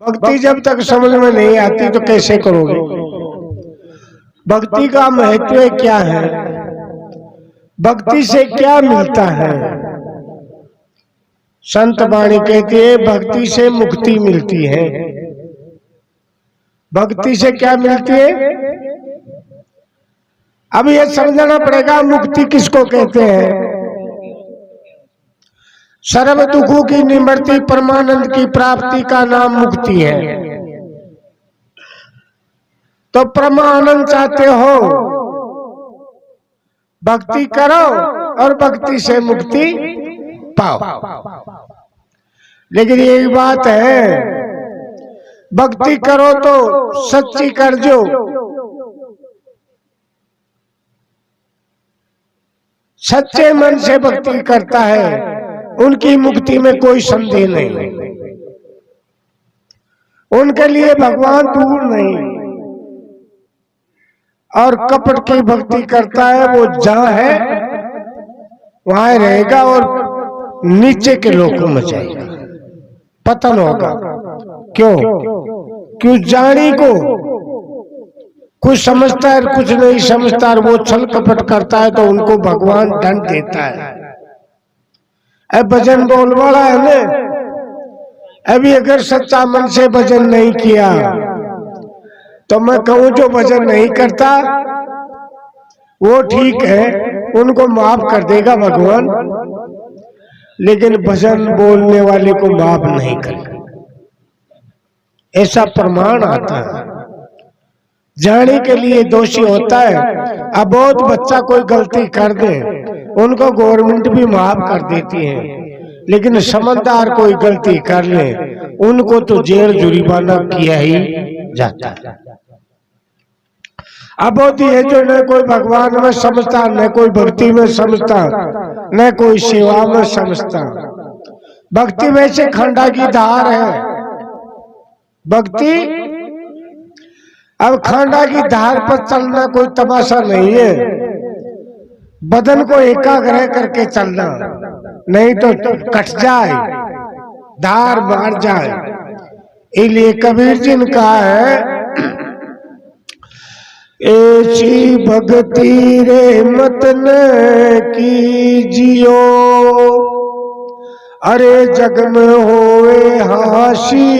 भक्ति जब तक समझ में नहीं आती तो कैसे करोगे? भक्ति का महत्व क्या है? भक्ति से क्या मिलता है? संत वाणी कहती है भक्ति से मुक्ति मिलती है। भक्ति से क्या मिलती है? अब ये समझना पड़ेगा मुक्ति किसको कहते हैं। सर्व दुखों की निवृत्ति परमानंद की प्राप्ति का नाम मुक्ति है। तो परमानंद चाहते हो, भक्ति करो और भक्ति से मुक्ति पाओ। लेकिन एक बात है, भक्ति करो तो सच्ची कर जो, सच्चे मन से भक्ति करता है उनकी मुक्ति में कोई संदेह नहीं। उनके लिए भगवान दूर नहीं। और कपट की भक्ति करता है वो जहां है वहां रहेगा और नीचे के लोगों में जाएगा, पतन होगा। क्यों जानी को कुछ समझता है कुछ नहीं समझता है, वो छल कपट करता है तो उनको भगवान दंड देता है। अब भजन बोल वाला है ना, अभी अगर सच्चा मन से भजन नहीं किया तो मैं कहूं जो भजन नहीं करता वो ठीक है, उनको माफ कर देगा भगवान, लेकिन भजन बोलने वाले को माफ नहीं करेगा। ऐसा प्रमाण आता है। जाने के लिए दोषी होता है। अब बहुत बच्चा कोई गलती कर दे उनको गवर्नमेंट भी माफ कर देती है, लेकिन समझदार कोई गलती कर ले उनको तो जेल जुर्माना किया ही जाता है। अब होती है जो न कोई भगवान में समझता, न कोई भक्ति में समझता, न कोई सेवा में समझता। भक्ति वैसे खंडा की धार है। भक्ति अब खंडा की धार पर चलना कोई तमाशा नहीं है। बदन को एकाग्र करके चलना, नहीं तो कट जाए, धार मार जाए। इसलिए कबीर जी ने कहा है ऐसी भक्ति रे मत न कीजियो, अरे जग में होवे हाशी,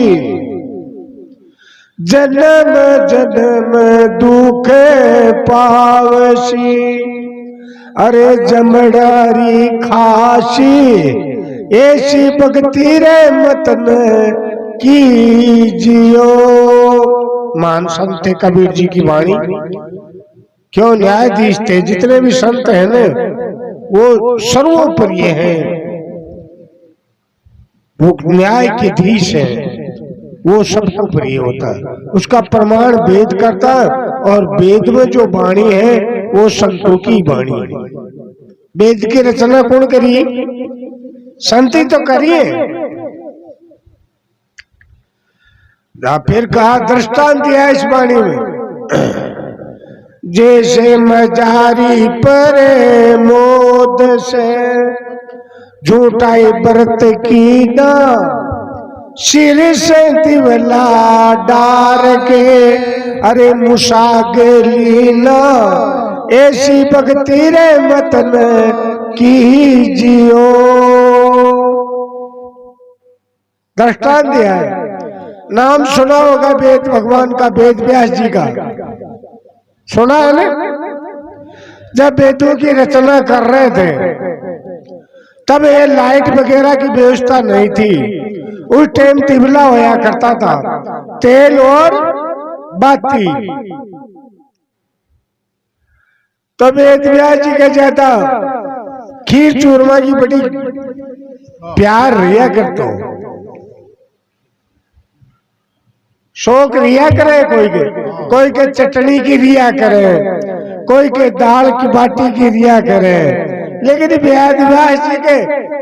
जन्म जन्म दुख पावसी, अरे जमडारी खासी, ऐसी भक्ति रे मत न कीजियो। मान संत थे कबीर जी की वाणी। क्यों न्यायाधीश थे, जितने भी संत हैं ना वो सर्वोपरि हैं, वो न्याय के धीश है, वो सबको प्रिय होता है। उसका प्रमाण वेद करता है और वेद में जो वाणी है वो संतों की वाणी है। वेद की रचना कौन करिए? संत ही तो करिए। फिर कहा दृष्टांत दिया इस वाणी में, जैसे मजारी परे मोद से झूठाई व्रत की ना, सिर से दिवला डार के, अरे मुसागली ना, ऐसी भक्ति रे मत न कीजियो। दृष्टांत दिया है। नाम सुना होगा वेद भगवान का, वेद व्यास जी का सुना है ना। जब वेदों की रचना कर रहे थे तब ये लाइट वगैरह की व्यवस्था नहीं थी। उस टाइम तिबला होया करता था, तेल और बाती। तो वेद व्यास जी का जाता खीर चूरमा की बड़ी प्यार रिया करते हो, शौक रिया करे। कोई के चटनी की रिया करे, कोई के दाल की बाटी की रिया करे, लेकिन वेद व्यास जी के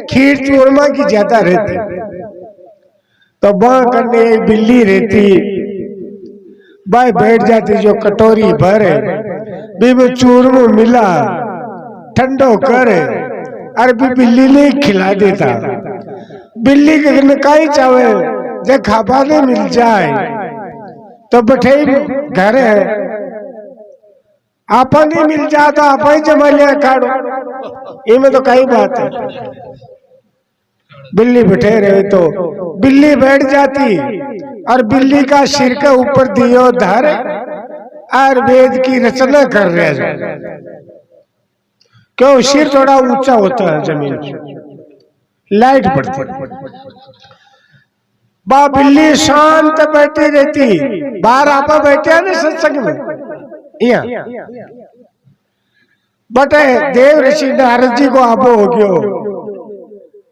खीर चूरमा की ज्यादा रहती। तो वहां करने एक बिल्ली रहती, भाई बैठ जाती जो कटोरी भरे भी चूरमो मिला ठंडो करे, अरे भी बिल्ली ने खिला देता। बिल्ली के काई चावे जे खाबा नहीं मिल जाए तो बैठे घर है, आपा नहीं मिल जाता आप ही जमा लिया खाड़ो, इनमें तो कई बात है। बिल्ली बैठे रहे तो बिल्ली बैठ जाती और बिल्ली का सिर के ऊपर दियो धर और वेद की रचना कर रहे हैं। क्यों? सिर थोड़ा ऊंचा होता है जमीन से, लाइट पड़ती। बा बिल्ली शांत बैठी रहती, बाहर आपा बैठे हैं ना सत्संग में, यहाँ बटे देव ऋषि नारद जी को आपो हो गयो,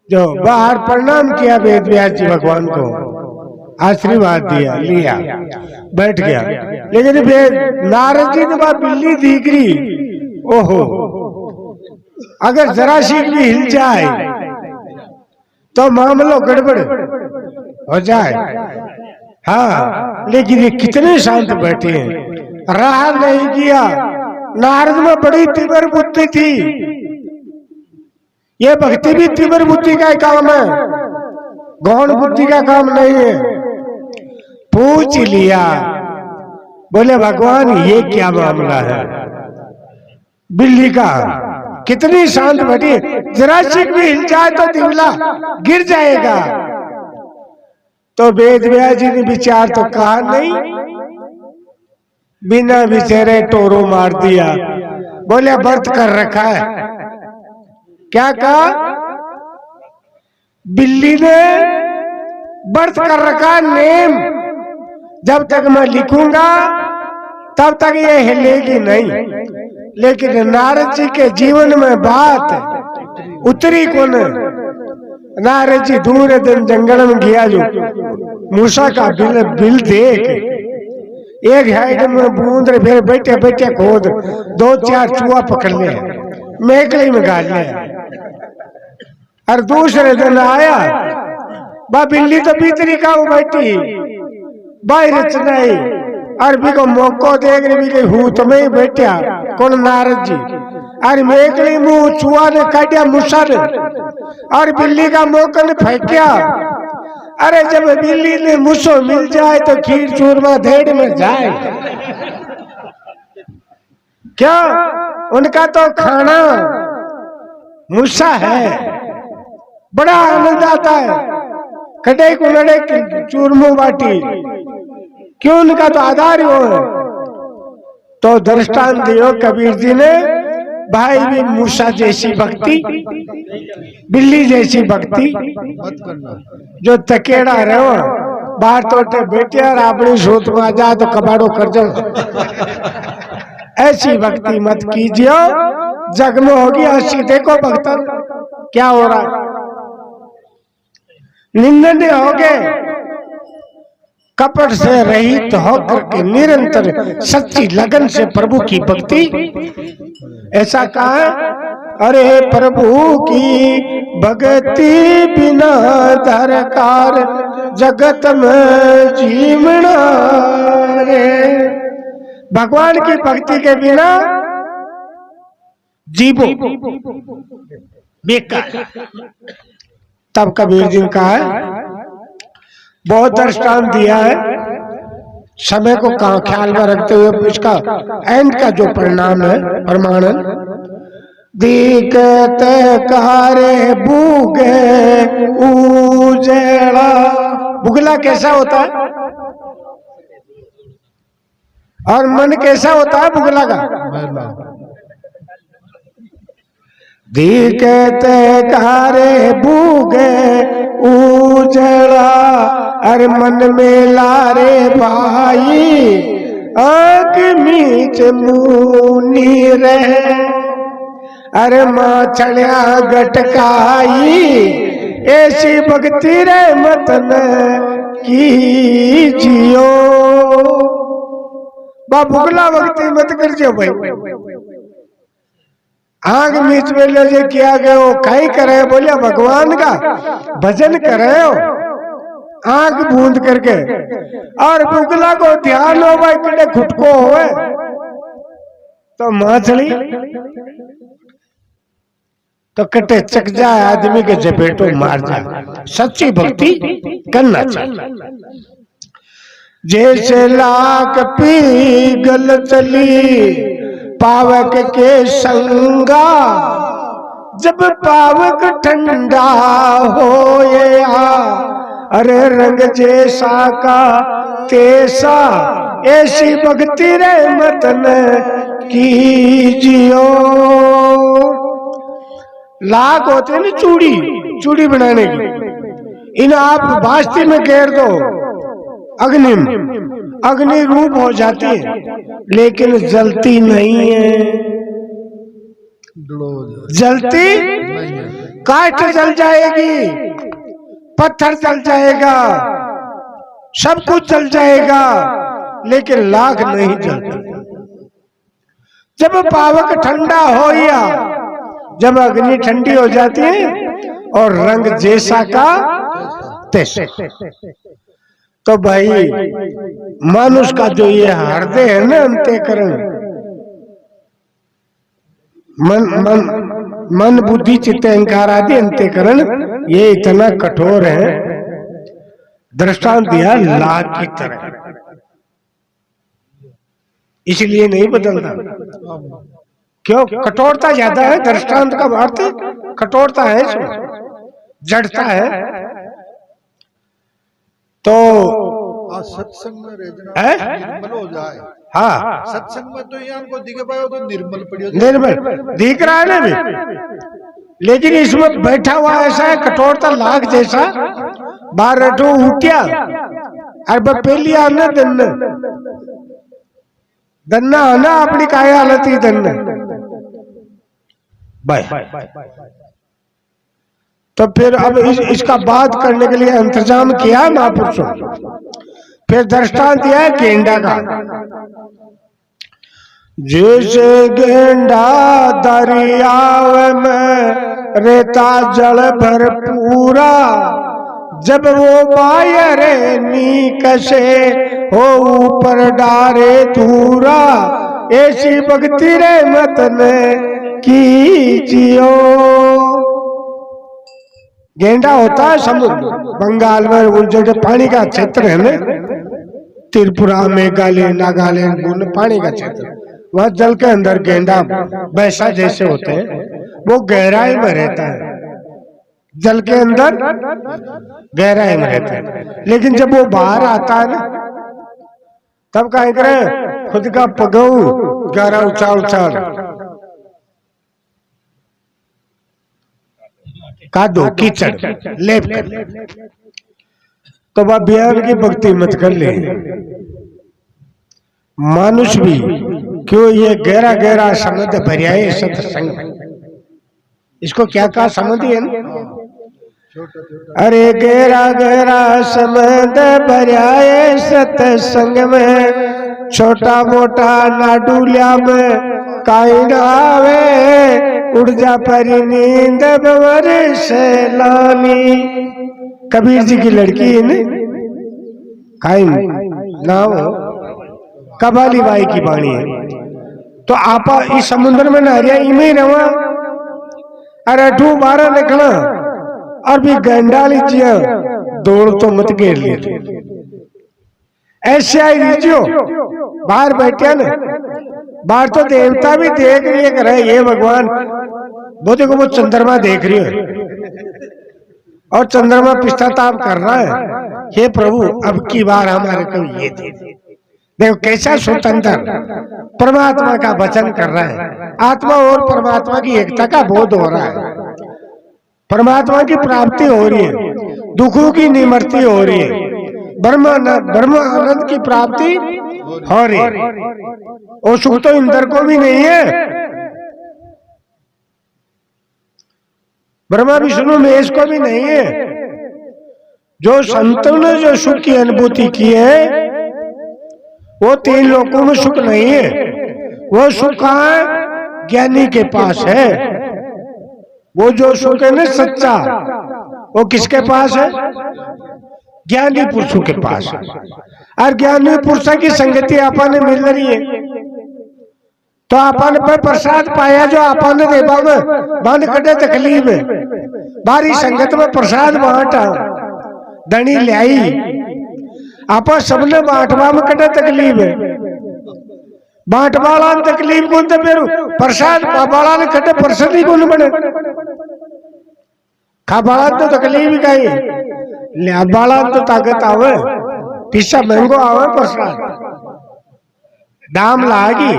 जो बाहर प्रणाम किया वेद व्यास जी भगवान को, आशीर्वाद दिया, लिया, बैठ गया। लेकिन नारद जी ने बात बिल्ली दिख रही, ओहो अगर जरा सी भी हिल जाए तो मामलो गड़बड़ हो जाए। हाँ, लेकिन ये कितने शांत बैठे हैं, राह नहीं किया। नारद में बड़ी तीव्र बुद्धि थी, ये भक्ति भी तीव्र बुद्धि का काम है, गौण बुद्धि का काम नहीं है। पूछ लिया, बोले भगवान ये क्या मामला है? बिल्ली का कितनी शांत बैठी, जरा सी भी हिल जाए तो दिवला गिर जाएगा। तो वेद व्यास जी ने विचार तो कहा नहीं, बिना विचारे टोरो मार दिया। बोले व्रत कर रखा है। क्या कहा? बिल्ली ने व्रत कर रखा नेम, जब तक मैं लिखूंगा तब तक ये हिलेगी नहीं। लेकिन नारद जी के जीवन में बात उतरी कौन? नारद जी दूर दिन जंगल में गया, जो मूसा का बिल देख एक हाइट में बूंद, फिर बैठे बैठे खोद 2-4 चूहा पकड़ ले, मेकली में गाल ले। और दूसरे दिन आया, बा बिल्ली तो भीतरी का बैठी बाहर रचनाई, और भी को मौको देख रही भी हूं तुम्हें ही बैठा कौन? नारद जी। और मेकली मुंह चूहा ने काटिया मूसा ने, और बिल्ली का मौका ने फेंकिया। अरे जब बिल्ली ने मूसो मिल जाए तो खीर चूरमा धेड़ में जाए। क्या उनका तो खाना मूसा है, बड़ा आनंद आता है। कटे को लड़े चूरमो बाटी, क्यों? उनका तो आधार ही वो है। तो दृष्टांत दियो कबीर जी ने, भाई भी मूसा जैसी भक्ति, बिल्ली जैसी भक्ति, जो तकेड़ा रहो बाहर तोटे बैठे और अपनी सोच में आ जाए तो कबाड़ो कर जाओ, ऐसी भक्ति मत कीजिए। जग में होगी हंसी, देखो भक्तन क्या हो रहा है। निंदनीय हो गए, कपट से रहित होकर के निरंतर सच्ची लगन से प्रभु की भक्ति, ऐसा कहा है। अरे प्रभु की भक्ति बिना दरकार जगत में जीवना रे। भगवान की भक्ति के बिना जीवो बेकार। तब कबीर जी का है, बहुत दृष्टांत दिया है। समय को ख्याल में रखते हुए इसका एंड का जो परिणाम है, प्रमाणन दिक्कत कारे बुगे उजड़ा। बुगला कैसा होता है और मन कैसा होता है बुगला का? दिक्कत कारे बुगे उजड़ा, अरे मन में लारे भाई आग मीच मुनी रहे। अरे माँ छड़िया गटकाई ऐसी भक्ति रे मतन की जियो। बुगला भक्ति मत कर जो भाई। आग मीच में ले जो किया गया कहीं करे, बोले भगवान का भजन करे हो आग बूंद करके। और बुगला को ध्यान हो भाई किड़े खुटको हो तो माछली तो कटे चक जाए आदमी के जपेटो मार जाए। सच्ची भक्ति करना चाहिए। जैसे लाख पी गल चली पावक के संगा, जब पावक ठंडा होया, अरे रंग जैसा का तैसा, ऐसी भक्ति रे मतन कीजियो। लाख होते हैं ना चूड़ी बनाने की, इन आप बास्ती में घेर दो, अग्नि रूप हो जाती है, लेकिन जलती नहीं है। जलती काठ जल जाएगी, पत्थर जल जाएगा, सब कुछ जल जाएगा, लेकिन लाख नहीं जलती। जब पावक ठंडा हो या, जब अग्नि ठंडी हो जाती है और रंग जैसा का तैसा, तो भाई मानुष का जो ये हृदय है ना, अंतःकरण, मन बुद्धि चित्त अहंकार आदि अंतःकरण, ये इतना कठोर है। दृष्टांत दिया लाख की तरह, इसलिए नहीं बदलता। क्यों? कठोरता ज्यादा है। दृष्टांत का अर्थ कठोरता है, इसमें जड़ता है। तो सत्संग में निर्मल हो जाए। हाँ, सत्संग में तो यहाँ को दिखे पाए तो निर्मल पड़ियो, निर्मल दिख रहा है ना भी, लेकिन इसमें बैठा हुआ ऐसा है कठोरता लाख जैसा। बाहर बैठो उठिया और पहली आना दन्ना आना अपनी काय हालत ही दन्ना भाई। तो फिर अब इसका बात करने के लिए इंतजाम किया महापुरुषों। फिर दृष्टांत दिया है गेंडा का। जैसे गेंडा दरियाव में रेता जल भरपूरा, जब वो बाहर नीकसे हो ऊपर डारे धूरा, ऐसी भक्ति रे मतन कीजियो। गेंडा होता है समुद्र, बंगाल में वो जो पानी का क्षेत्र है ना, त्रिपुरा, मेघालय, नागालैंड, पानी का क्षेत्र, वहां जल के अंदर गेंडा वैसा जैसे होते हैं, वो गहराई में रहता है, जल के अंदर गहराई में रहता है। लेकिन जब वो बाहर आता है ना, तब क्या करे, खुद का पगऊ गहरा उछाल उछाल कादो कीचड़ लेप कर, तो वह बयान की भक्ति मत कर ले। मानुष भी क्यों ये गहरा गहरा समझ भरियाए सत्संग, इसको क्या कहा समझ है ना? अरे गहरा गहरा समझ भरियाए सत्संग में, छोटा मोटा नाडूलिया में काई नावे, उड़ जा परी नींद बवर से लानी। कबीर जी की लड़की है ना, काई नाव कबाली बाई की बाणी है। तो आपा इस समुद्र में नहरिया इमे रवा, अरे 12 निकला और भी गंडा लीजिए, दौड़ तो मत घेर लिए। ऐसे आई लीजियो, बाहर बैठे ना, बाहर तो देवता भी देख रही है, कर ये भगवान वो देखो, वो चंद्रमा देख रही है और चंद्रमा पश्चाताप कर रहा है, हे प्रभु अब की बार हमारे को ये दे। देखो कैसा स्वतंत्र परमात्मा का वचन कर रहा है। आत्मा और परमात्मा की एकता का बोध हो रहा है, परमात्मा की प्राप्ति हो रही है, दुखों की निवृत्ति हो रही है, ब्रह्म आनंद की प्राप्ति हो रही है। और सुख तो इंद्र को भी नहीं है, ब्रह्मा विष्णु महेश को भी नहीं है। जो संतों ने जो सुख की अनुभूति की है, वो 3 लोकों में सुख नहीं है। वो सुख कहाँ? ज्ञानी के पास है। वो जो सुख है ना सच्चा, वो किसके पास है? ज्ञानी पुरुषों के पास है। और ज्ञानी पुरुषों की संगति आपने मिल रही है, तो अपन पे प्रसाद पाया जो अपन देवा में बंद कटे तकलीफ है। बारी संगत में प्रसाद बांटा दनी लाई आप सबने बांटवा में कटे तकलीफ है। बांटवाला तकलीफ कौन तो फिर प्रसाद बाला ने कटे प्रसाद ही कौन बने खाबाला तो तकलीफ का ही लिया बाला तो ताकत आवे पिस्सा महंगो आवे प्रसाद दाम लागी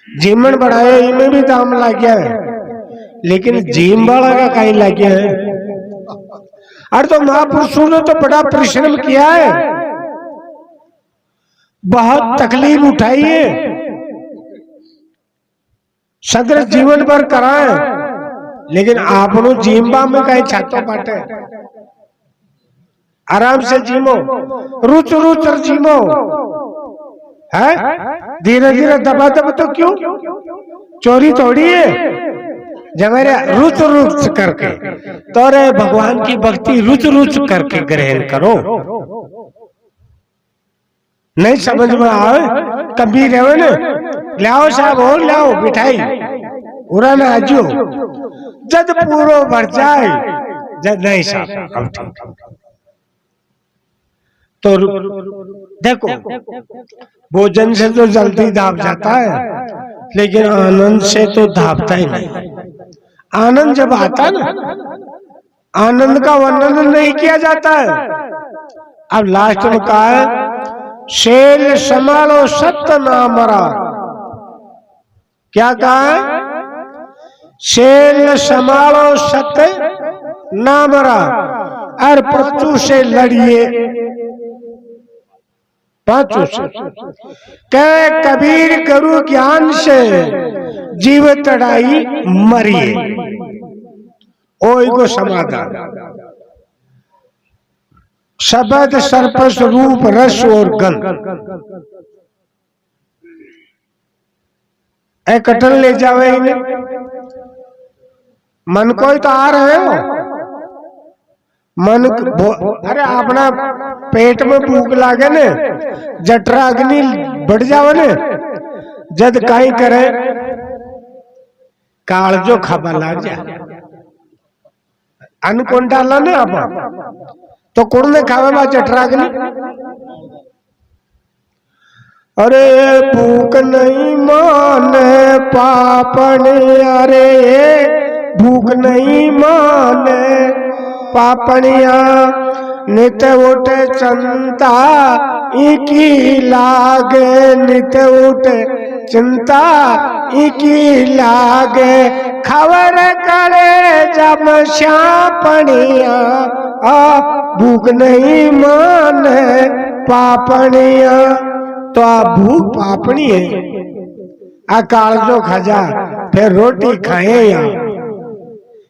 जीमन बढ़ाया इनमें भी दाम लग गया है लेकिन जीम वाला का कहीं लग गया है। अरे तो महापुरुषों ने तो बड़ा परिश्रम किया है बहुत तकलीफ उठाई है सदर जीवन भर कराए लेकिन आपनो जीमबा में कहीं छातो पाटे आराम से जीमो रुच रुच जीमो है धीरे धीरे दबा दबा तो क्यों चोरी थोड़ी है जमेरे रुच रुच करके तो रे भगवान की भक्ति रुच रुच करके ग्रहण करो। नहीं समझ में आए कभी रहे ना लाओ साहब और लाओ मिठाई पूरा ना आजो जद पूरो भर जाए जद नहीं साहब अब ठीक तो देखो भोजन से तो जल्दी धाप जाता है लेकिन आनंद से तो धापता ही नहीं। आनंद जब आता ना आनंद का वर्णन नहीं किया जाता है। अब लास्ट में कहा है शेल संभालो सत्य ना मरा। क्या कहा है शेल संभालो सत्य ना मरा और पृथ्वी से लड़िए पांचों से कह कबीर गुरु ज्ञान से जीव तड़ाई मरिए ओई को समाधान शब्द सर्पस रूप रस और गंध ए कटन ले जावे इन्हें मन को ही तो आ रहे हो मन अरे अपना पेट में भूख लागे ने जठरा अग्नि बढ़ जावे ने जद काई करे काल जो खाबा लाग जाए अन्न कौन डाला ने आप तो कौन ने खावे बा जठरा अग्नि। अरे भूख नहीं माने पापने अरे भूख नहीं माने पापनिया नित उठे चिंता इकी लागे नित उठे चिंता इकी लागे खबर करे जब श्यापनिया भूख नहीं माने पापनिया तो आप भूख पापनी है काल जो खजा फिर रोटी खाए या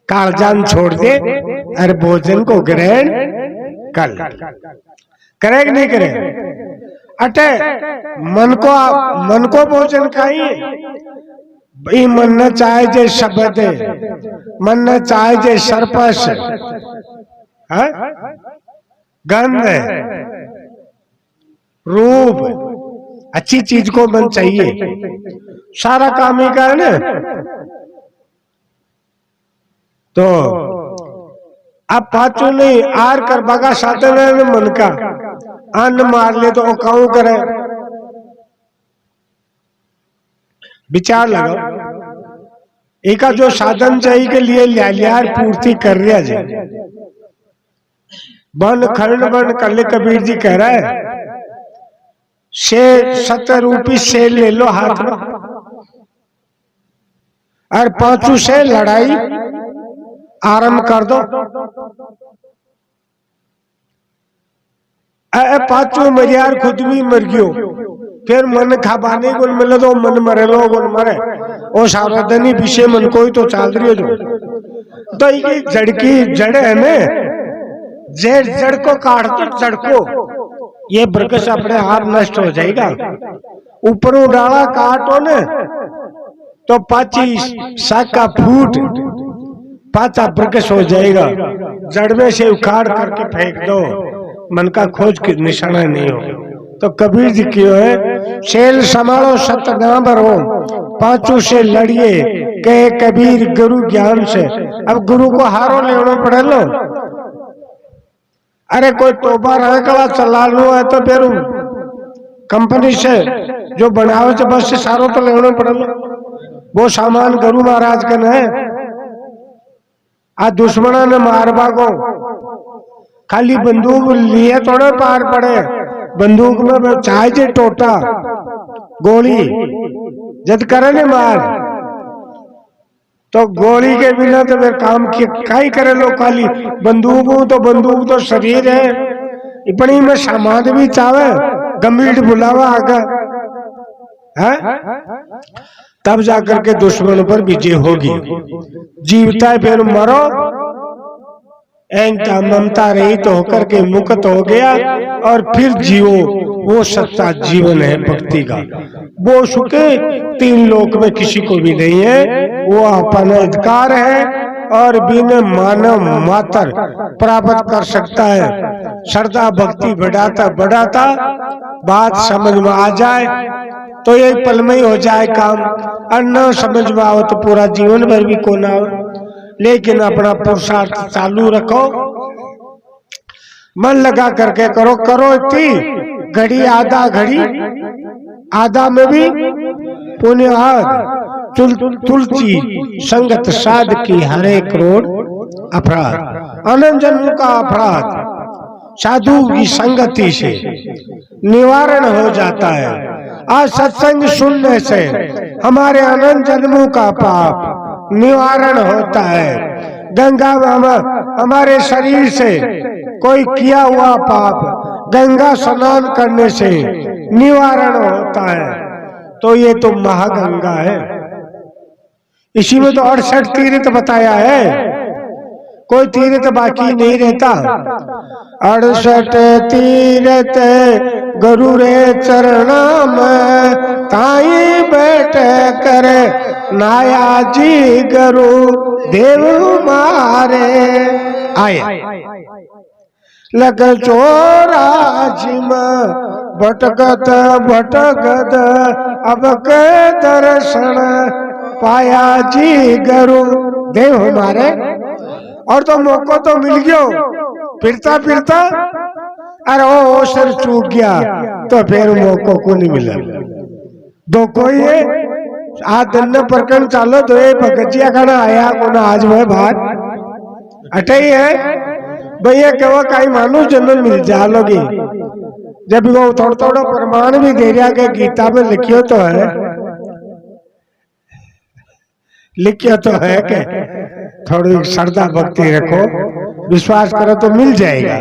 कालजान छोड़ दे और भोजन को ग्रहण कर करे कि नहीं करे। अटे मन को भोजन खाइए मन न चाहे जे शब्द मन न चाहे जे सर्पस गंध रूप अच्छी चीज को मन चाहिए सारा काम ही का है ना। तो अब पांचों नहीं आर कर बगा साधन मन का अन्न मार ले तो काऊ करे विचार लगाओ एका जो साधन चाहिए के लिए लियार पूर्ति कर रहा जी बन खंड बन कर ले कबीर जी कह रहा है शेर 70 रूपी शेर ले लो हाथ में और पांचों से लड़ाई आरंभ कर दो। पांचों मरियार खुद भी मर गयो फिर मन खाबाने गुण मिले तो मन मरे लो गुण मरे और सारा दिन ही पीछे मन को ही तो चाल रही हो जो तो ये जड़ की जड़ है ना जड़ को काट दो जड़ को ये वृक्ष अपने आप नष्ट हो जाएगा। ऊपरों डाला काटो ने तो पाची शाखा फूट पाचा वृक्ष हो जाएगा। जड़ में से उखाड़ करके फेंक दो मन का खोज की निशाना नहीं हो। तो कबीर जी क्यों है, शेल संभालो सत ना भरो, पांचों से लड़िए कहे कबीर गुरु ज्ञान से। अब गुरु को हारो लेना पड़े लो। अरे कोई तोबा रहा चला लो है तो फिर कंपनी से जो बनावे तो बस से सारो तो लेना पड़े लो। वो सामान गुरु महाराज का न है। आ दुश्मना ने मार भागो, खाली बंदूक लिए थोड़े पार पड़े। बंदूक में चाहे जे टोटा गोली जद करे ने मार, तो गोली के बिना तो फिर काम कई करे लो। खाली बंदूक तो शरीर है, इपनी में सामान भी चावे, गंभीर बुलावा आगा है, तब जाकर के दुश्मन पर विजय होगी। जीवता है फिर मरो, अहंता ममता रहित होकर के मुक्त हो गया और फिर जियो। वो सच्चा जीवन है भक्ति का। वो सुखे तीन लोक में किसी को भी नहीं है, वो अपन अधिकार है और बिन मानव मातर प्राप्त कर सकता है। श्रद्धा भक्ति बढ़ाता बढ़ाता बात समझ में आ जाए तो ये पल में ही हो जाए काम, और न समझ में आओ तो पूरा जीवन भर भी को ना हो। लेकिन अपना पुरुषार्थ चालू रखो, मन लगा करके करो। करो इतनी घड़ी आधा घड़ी, आधा में भी पुण्य तुलसी संगत साध की हरे करोड़ अपराध। अनंत जन्म का अपराध साधु की संगति से निवारण हो जाता है। आज सत्संग सुनने से हमारे अनंत जन्मों का पाप निवारण होता है। गंगा हमारे शरीर से कोई किया हुआ पाप गंगा स्नान करने से निवारण होता है। तो ये तो महागंगा है। इसी में तो 68 तीर्थ बताया है, कोई तीर्थ बाकी नहीं रहता। 68 तीर्थ गुरु रे चरणा में, ताई बैठ कर नाया जी गुरु देव मारे आए। लग चोरा जिम भटकत भटकत अब के दर्शन पाया जी गुरु देव हमारे। और तो मौका तो मिल गया, फिरता फिरता अरे ओ सर चूक गया तो फिर मौका को नहीं मिला। दो कोई है आज धन्य प्रकरण चालो तो ये भगजिया खाना आया को आज वह बाहर अटे ही है भैया कहो कई मानुष जन्म मिल जा लोगी। जब वो थोड़ा थोड़ा प्रमाण भी दे रहा के गीता में लिखियो तो है, लिखियो तो है के थोड़ी श्रद्धा भक्ति रखो, विश्वास करो तो मिल जाएगा।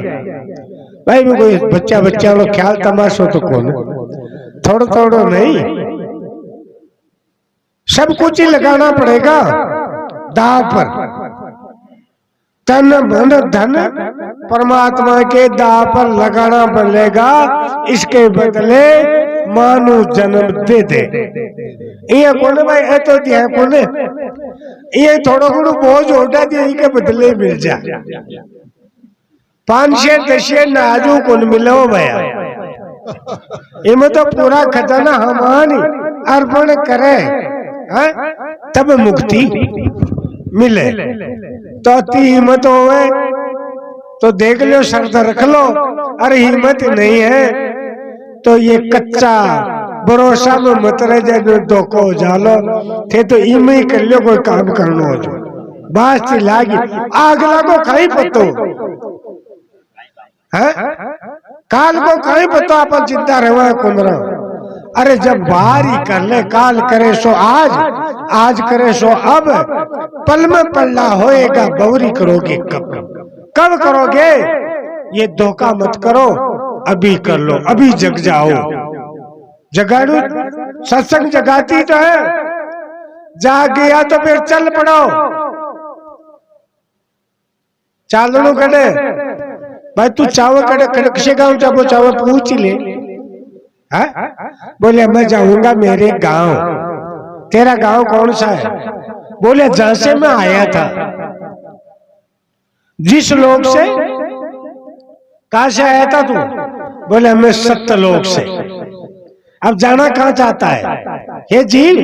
भाई में कोई बच्चा बच्चा लोग ख्याल तमाशो तो कौन, थोड़ा थोड़ा नहीं, सब कुछ ही लगाना पड़ेगा दाव पर। तन मन धन परमात्मा के दाव पर लगाना पड़ेगा, इसके बदले मानो जन्म दे दे। ये कोने भाई ए तो दिया कोने, ये थोड़ा थोड़ा बोझ उठा दिया के बदले मिल जा। 510 नाजू कौन मिलो भैया, इमें तो पूरा खजाना हमारी अर्पण करे है? तब मुक्ति मिले। तो अति हिम्मत होवे तो देख लो, श्रद्धा रख लो। अरे हिम्मत नहीं है तो ये कच्चा भरोसा में मत रह जाए, धोखो जालो थे तो इम ही कर लो, कोई काम करना हो जो बात लागी आग लगो खाई पतो है, काल को खाई पतो अपन चिंता रहे कुंदरा। अरे जब बाहर ही कर ले, काल करे सो आज, आज करे सो अब, पल में पल्ला होएगा बवरी करोगे कब, कब करोगे? ये धोखा मत करो, अभी कर लो, अभी जग जाओ। जगाड़ू सत्संग जगाती तो है, जाग गया तो फिर चल पड़ो। चालू कड़े भाई तू चाव कड़े किसे गाँव चाहो चाव पूछ ले। बोले मैं जाऊंगा मेरे गांव। तेरा गांव कौन सा है? बोले जहां से मैं आया था। जिस लोग से, कहां से आया था तू? बोले हमें सत्यलोक से। अब जाना कहाँ चाहता है ये जीव,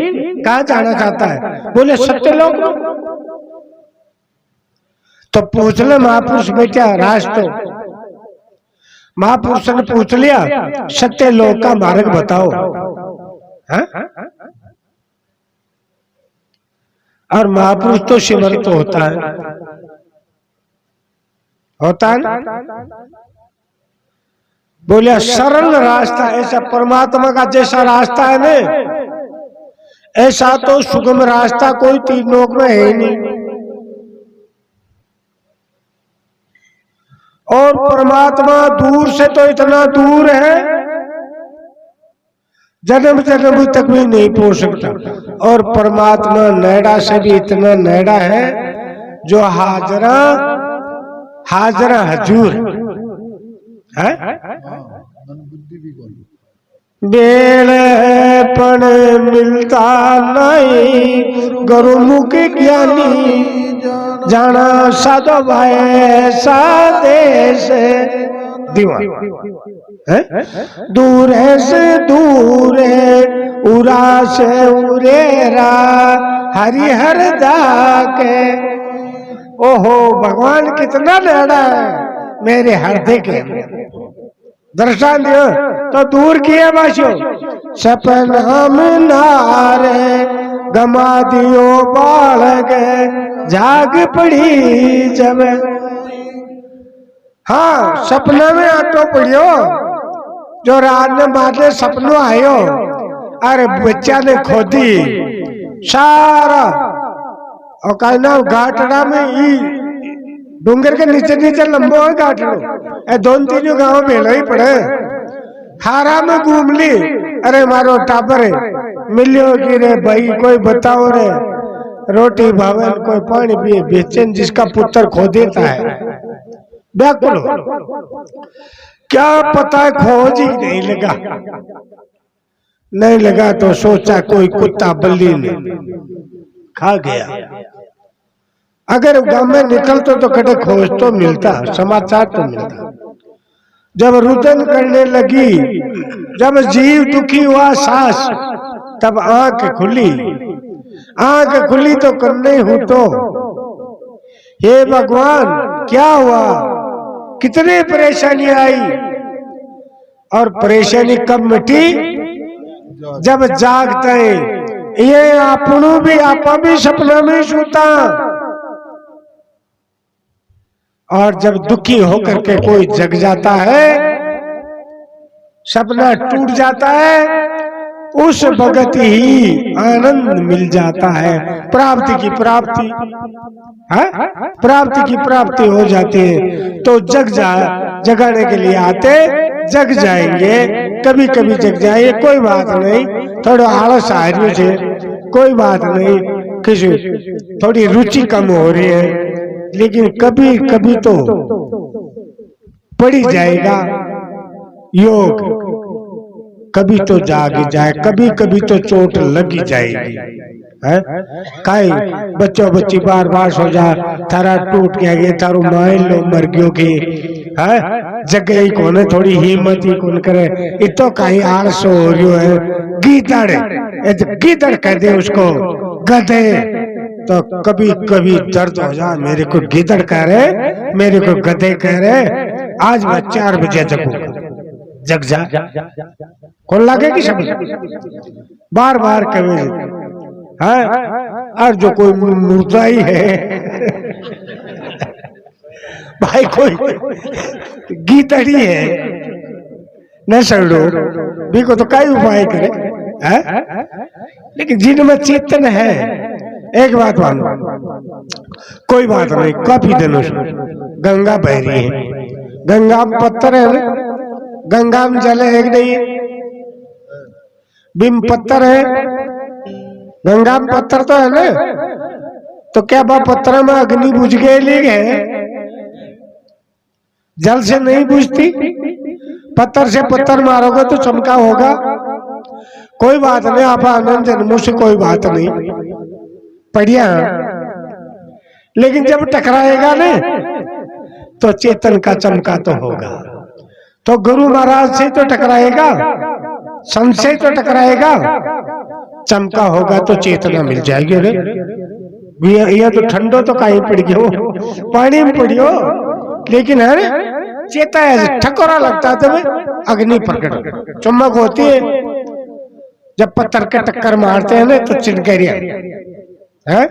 कहाँ जाना चाहता है? बोले सत्यलोक में। तो पूछ ले महापुरुष बेटा राज, तो महापुरुष ने पूछ लिया सत्यलोक का मार्ग बताओ। हा? और महापुरुष तो सिमरत होता है, होता है ना? बोले सरल रास्ता, ऐसा परमात्मा का जैसा रास्ता है ना, ऐसा तो सुगम रास्ता कोई तीन लोक में है ही नहीं। और परमात्मा दूर से तो इतना दूर है, जन्म जन्म तक भी नहीं पहुंच सकता। और परमात्मा नैडा से भी इतना नैडा है जो हाजरा हाजरा हजूर है। बेड़पण मिलता नहीं गुरुमुख ज्ञानी, जाना साधो भाई सादेश दीवान है। दूर है से दूर है, उरा से उरेरा हरिहर जाके। ओहो भगवान कितना नैड़ा है मेरे हृदय के दर्शन दियो तो दूर किए बाशो। सपना में नारे गमा दियो बाल गए, जाग पड़ी जब। हाँ सपना में आटो पड़ियो, जो रात में बादले सपनों आयो। अरे बच्चा ने खोदी सारा और कहना घाटड़ा में ई डूंगर के नीचे नीचे लंबो है घाटड़ो, दोन तीन गांव भेलो ही पड़े। हारा में घूम ली, अरे मारो टाबर मिलियो की रे भाई कोई बताओ रे, रोटी भावन कोई पानी पिए बेचैन, जिसका पुत्र खो देता है व्याकुल। क्या पता खोज ही नहीं लगा, नहीं लगा तो सोचा कोई कुत्ता बल्ली ने खा गया। अगर गांव में निकलते तो कटे खोज तो मिलता, समाचार तो मिलता। जब रुदन करने लगी, जब जीव दुखी हुआ सांस, तब आंख खुली। आंख खुली तो करने हूं तो हे भगवान क्या हुआ, कितनी परेशानी आई। और परेशानी कब मिटी, जब जागते ये आपनों भी आपा भी सपना में सूता। और जब दुखी होकर के कोई जग जाता है, सपना टूट जाता है, उस भगत ही आनंद मिल जाता है। प्राप्ति की प्राप्ति है, प्राप्ति की प्राप्ति हो जाती है। तो जगाने के लिए आते, जग जाएंगे, कभी कभी जग जाएंगे, कोई बात नहीं। थोड़ा आलस आ रही है, कोई बात नहीं, किसी थोड़ी रुचि कम हो रही है, लेकिन कभी कभी तो पड़ी जाएगा योग, कभी तो जाग जाए, कभी कभी तो चोट लगी जाएगी है। काई बच्चों बच्ची बार बार सो जा, थारा टूट गया ये थारो माइल लो मर गयो की है, जगह ही कोने थोड़ी हिम्मत ही कौन करे, इतो कहीं आलस हो रही है। गीदड़ गीदड़ कह दे उसको, गधे तो कभी कभी दर्द हो जा, मेरे को गीदड़ कह रहे, मेरे को गधे कह रहे। आज मैं 4 बजे जगूंगा, जग जा, कौन लगेगी समझ, बार बार कभी है। और जो कोई मुर्दा ही है भाई, कोई गीतड़ी है न सड़ो भी को तो कई उपाय करे है? लेकिन जिनमें चेतन है, एक बात मानो, कोई बात नहीं, काफी दिनों से गंगा बह रही है, गंगा में पत्थर है, गंगा में जल है कि नहीं, बिम पत्थर है, गंगा में पत्थर तो है ना। तो क्या बा पत्थर में अग्नि बुझ गई है, जल से नहीं बुझती। पत्थर से पत्थर मारोगे तो चमका होगा, कोई बात नहीं, आप आनंद जन्मों से कोई बात नहीं बढ़िया। लेकिन जब टकराएगा ना तो चेतन का चमका तो होगा। तो गुरु महाराज से तो टकराएगा, संत से तो टकराएगा, चमका होगा तो चेतना मिल जाएगी। रे ये तो ठंडो तो कहीं पड़ गयो, पानी में पड़ियो, लेकिन है चेता है ठकोरा लगता है तो अग्नि प्रकट चमक होती है। जब पत्थर के टक्कर मारते हैं ना तो चिनकरिया है।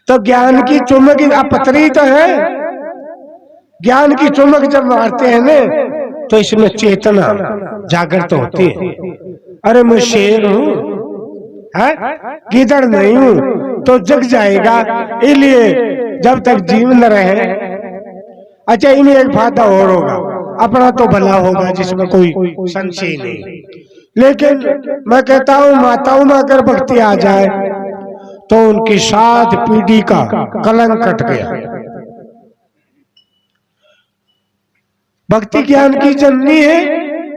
तो ज्ञान की चुमक पतरी तो है, ज्ञान की चुमक जब मारते हैं ना तो इसमें चेतना जागृत होती है। अरे मैं शेर हूं, गीदड़ नहीं हूं, तो जग जाएगा। इसलिए जब तक जीवन रहे, अच्छा इन्हें एक फायदा और होगा, अपना तो भला होगा जिसमें कोई संशय नहीं। लेकिन मैं कहता हूं माताओं में अगर भक्ति आ जाए तो उनकी 7 पीढ़ी का कलंक कट गया। भक्ति ज्ञान की जननी है,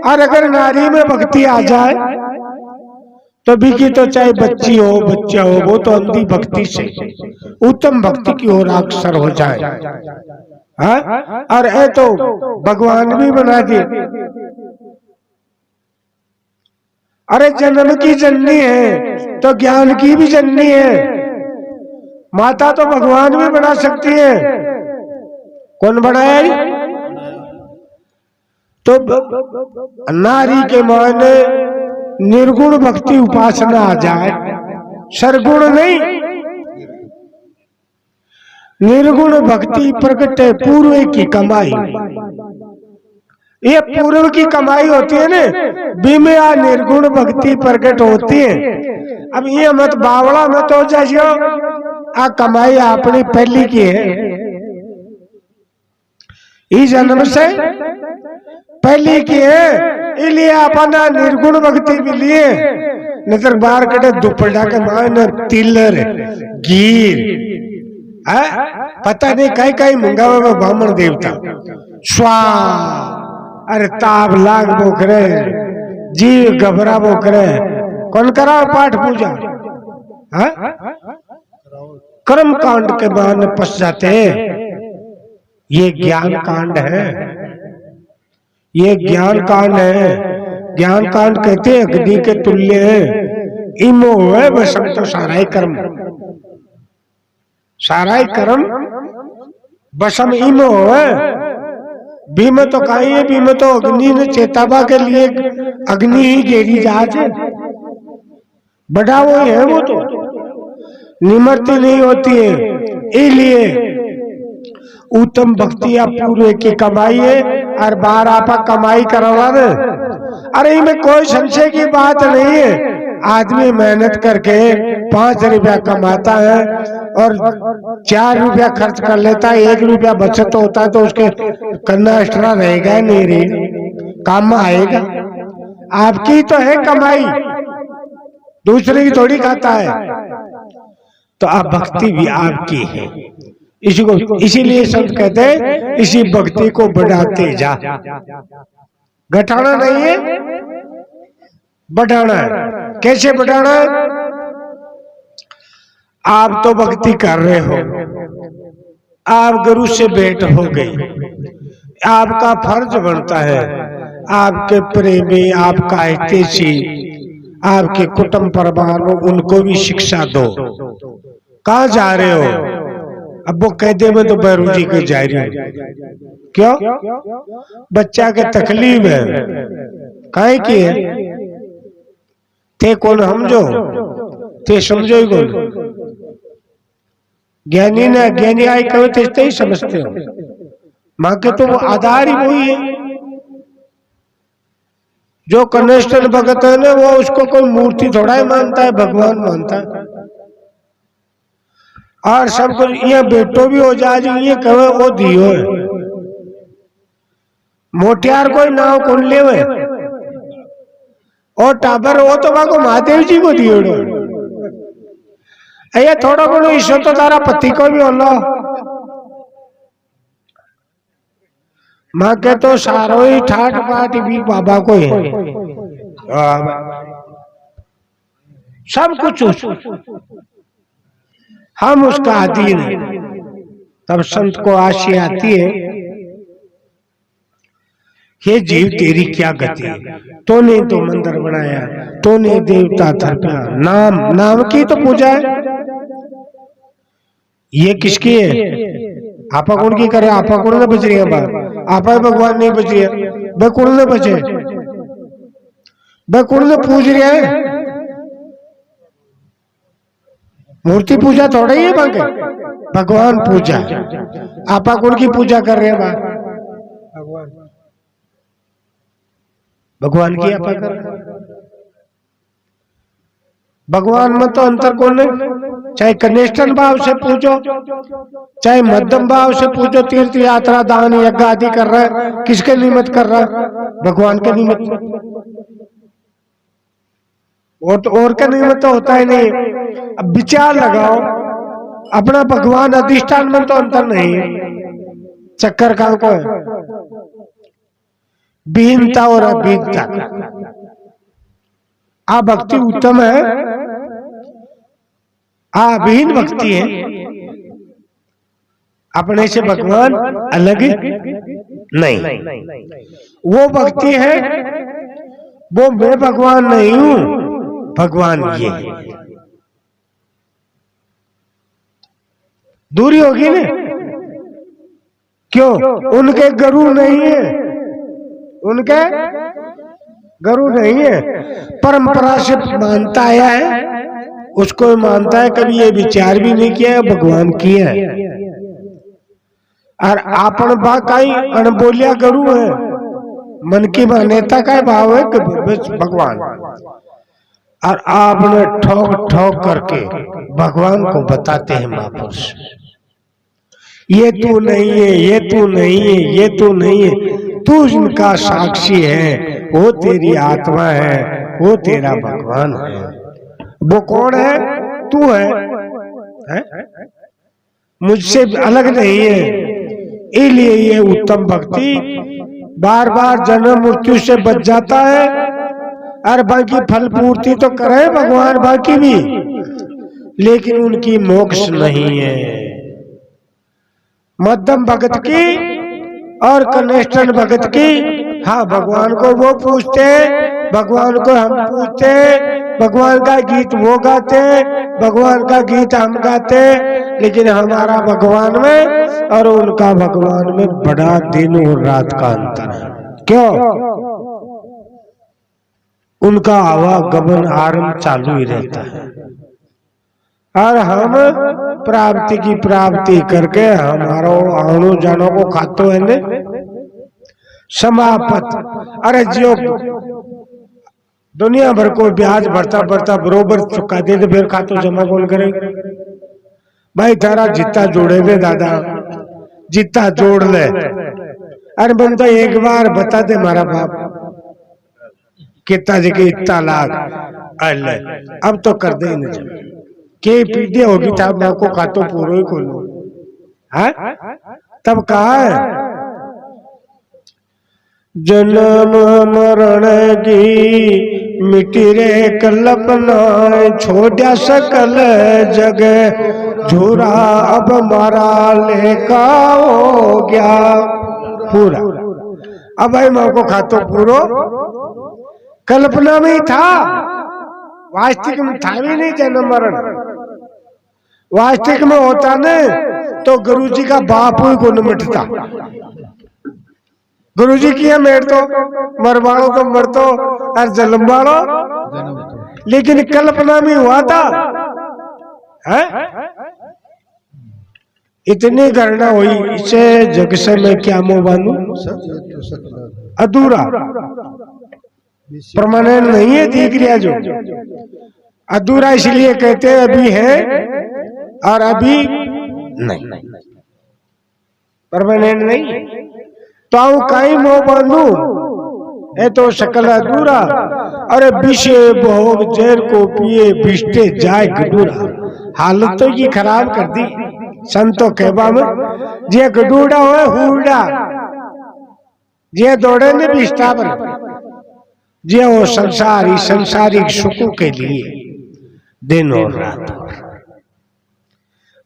और अगर नारी में भक्ति आ जाए तो बिकी तो चाहे बच्ची हो बच्चा हो, वो तो अंधी भक्ति से उत्तम भक्ति की ओर अग्रसर हो जाए। हाँ? और ऐ तो भगवान भी बना दिए। अरे जन्म की जननी है तो ज्ञान की भी जननी है। माता तो भगवान भी बना सकती है, कौन बनाया? तो नारी के माने निर्गुण भक्ति उपासना आ जाए, सरगुण नहीं, निर्गुण भक्ति प्रकट है पूर्व की कमाई। ये पूर्व की कमाई होती है ना, बीमे आ निर्गुण भक्ति प्रकट होती है। अब ये मत बावड़ा मत हो जाइयो, आ कमाई अपनी पहली की है, इस जन्म से पहली की है, इसलिए अपना निर्गुण भक्ति मिली है। नजर बार कटे दुपट्टा के मान तिलर गिर पता नहीं कई कई मंगावे में ब्राह्मण देवता स्वा, अरे ताब लाग बोकरे, जीव घबरा बोकरे, कौन करा पाठ पूजा? कर्म कांड के मान पस जाते। ये ज्ञान कांड है, ये ज्ञान कांड है। ज्ञान कांड कहते अग्नि के तुल्य है। इमो है बस तो सारा ही कर्म, सारा ही कर्म बसम इमो है। भीम तो कहीं है, भीम तो अग्नि ने चेताबा के लिए अग्नि ही घेरी जहाज है, बड़ा वो है, वो तो निमरती नहीं होती है। इसलिए उत्तम भक्ति या पूर्व की कमाई है, और बार आपा कमाई करवा दे। अरे इनमें कोई संशय की बात नहीं है। आदमी मेहनत करके 5 रुपया कमाता है और 4 रुपया खर्च कर लेता है, 1 रुपया बचत होता है, तो उसके करना एक्स्ट्रा रहेगा नहीं, रे काम में आएगा। आपकी तो है कमाई, दूसरे की थोड़ी खाता है। तो अब भक्ति भी आपकी है, इसी को इसीलिए संत कहते हैं इसी भक्ति को बढ़ाते जा। घटाना नहीं है, बढ़ाना है। कैसे बढ़ाना है? आप तो भक्ति कर रहे हो, आप गुरु से भेंट हो गई, आपका फर्ज बनता है आपके प्रेमी, आपका हितैषी, आपके कुटुंब परिवार में उनको भी शिक्षा दो। कहाँ जा रहे हो? अब वो कह दे मैं तो बैरू जी के जा रही हूं। क्यों? बच्चा के तकलीफ है, काहे की है? थे कौन समझो, थे समझो ही कौन? ज्ञानी ने ज्ञानी आई कहे थे ही समझते हो। मां के तो वो आधार ही वही है। जो कनेक्शन भगत है ना, वो उसको कोई मूर्ति थोड़ा ही मानता है, भगवान मानता है। और सबको ये बेटो भी हो जाए, ये कहे वो दियो है। मोटियार कोई नाव कौन ले हुए, और टाबर वो तो बाको महादेव जी को दियो। ये थोड़ा बड़ो ईश्वर तो तारा पति को भी होलो। माँ के तो सारो ही ठाट बाट भी बाबा को है, सब कुछ हम उसका अधीन है। तब संत को आशी आती है हे जीव तेरी क्या गति है, तूने तो मंदिर बनाया, तूने देवता थरपा, नाम नाम की तो पूजा है। ये किसकी है? आपा कौन की करे? आपा कौन ने बच रही है बात? आपा भगवान नहीं बच रही है, भाई कौन ने बचे? भाई कौन ने पूज रहा है? मूर्ति पूजा थोड़ा ही है बाकी, भगवान पूजा। आपा कौन की पूजा कर रहे हैं बात? भगवान, भगवान की आपा कर रहे हैं। भगवान में तो अंतर कौन है? चाहे कनिष्ठन भाव से पूजो, चाहे मध्यम भाव से पूजो, तीर्थ यात्रा दान यज्ञ आदि कर रहा है, किसके निमित्त कर रहा है? भगवान के निमित्त। और का निमित्त तो होता ही नहीं। अब विचार लगाओ, अपना भगवान अधिष्ठान में तो अंतर नहीं है, चक्कर का को है विहीनता और अभीनता। आ भक्ति उत्तम है, अभिन्न भक्ति है, अपने से भगवान अलग नहीं। वो भक्ति है, वो मैं भगवान नहीं हूं, भगवान ये है। दूरी होगी ना? क्यों? उनके गुरु नहीं है, उनके गुरु नहीं है, परंपरा से मानता आया है, उसको मानता है, कभी ये विचार भी नहीं किया है भगवान किया है। और आपन बाकाई अनबोलिया गुरु है, मन की मान्यता का भाव है कि भगवान, और आपने ठोक ठोक करके भगवान को बताते हैं महापुरुष, ये तू नहीं है, ये तू नहीं है, ये तू नहीं है, तू इनका साक्षी है, वो तेरी आत्मा है, वो तेरा भगवान है। वो कौन है? तू है? मुझसे अलग नहीं है। इसलिए ये उत्तम भक्ति बार बार जन्म मृत्यु से बच जाता है, और बाकी फल पूर्ति तो करे भगवान बाकी भी, लेकिन उनकी मोक्ष नहीं है। मध्यम भगत की और कनिष्ठन भगत की, हाँ भगवान को वो पूछते, भगवान को हम पूछते, भगवान का गीत वो गाते, भगवान का गीत हम गाते, लेकिन हमारा भगवान में और उनका भगवान में बड़ा दिन और रात का अंतर है। क्यों? उनका आवागमन आरंभ चालू ही रहता है, और हम प्राप्ति की प्राप्ति करके हमारो आनो जानो को खातो है ने समापत। अरे जियो दुनिया भर को ब्याज भरता भरता बरोबर चुका दे, तो फिर खातो जमा कौन करे? भाई तारा जितना जोड़े दे दादा, जितना जोड़ ले। अरे बंदा एक बार बता दे मारा बाप कितना जगह इतना लाख, अल्ले अब तो कर दे न के पीढ़ी होगी था माँ को खातो पूरा ही खोलो है, तब कहा है जन्म मरण की मिट्टी रे कल्पना, छोड़ा सकल जग झूरा, अब मारा लेका हो गया पूरा। अब भाई माँ को खातो पूरो कल्पना में ही था, वास्तविक में था भी नहीं जन्म मरण। वास्तविक में होता न तो गुरुजी का बाप ही को न मिटता। गुरुजी की मेट तो मरवाड़ो तो मरतो और जन्म वालो, लेकिन कल्पना में हुआ था है? इतनी गणना हुई, इसे जग से मैं क्या मोह बांधू? अधूरा परमानेंट नहीं है, दिख रहा जो अधूरा, इसलिए कहते हैं अभी है और अभी नहीं, परमानेंट नहीं। तो आऊ काई मोह बांधू, है तो सकल अधूरा। अरे विषय भोग जहर को पिए बिस्टे जाए गडूरा। हालत तो ये खराब कर दी संतो कहवा में, जे गडूड़ा हो हुड़ा, जे दौड़े ने बिस्टा पर, जे वो संसारिक सुखों के लिए दिन और रात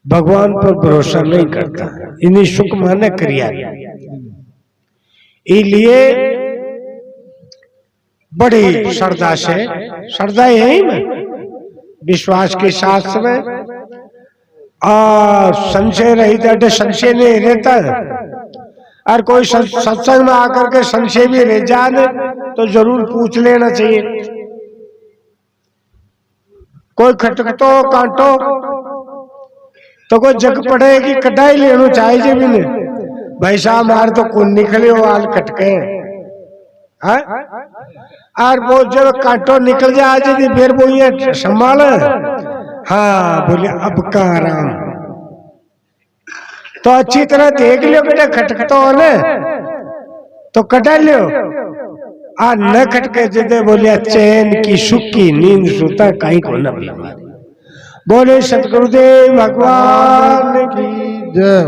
भगवान पर भरोसा नहीं करता, इन्हें सुख माने क्रिया, इसलिए बड़ी श्रद्धा से, श्रद्धा यही में विश्वास के साथ में, और संशय रहित है, संशय नहीं रहता है। और कोई सत्संग में आकर के संशय भी रह जाए तो जरूर पूछ लेना चाहिए। कोई खटकतो कांटो तो कोई जग पड़े कि कटाई लेना चाहिए भी नहीं, भाई साहब हमारे तो कौन निकले हो आल कटके है? और वो जब कांटो निकल जाए यदि फिर वो ये संभाल, हाँ बोले अब का आराम। तो अच्छी तरह देख लियो बेटा, खटकता हो ना तो कटा लियो, आ न खटके जदे बोले चैन की सुख की नींद सोता कहीं को न बीमारी। बोले सतगुरुदेव भगवान की जय।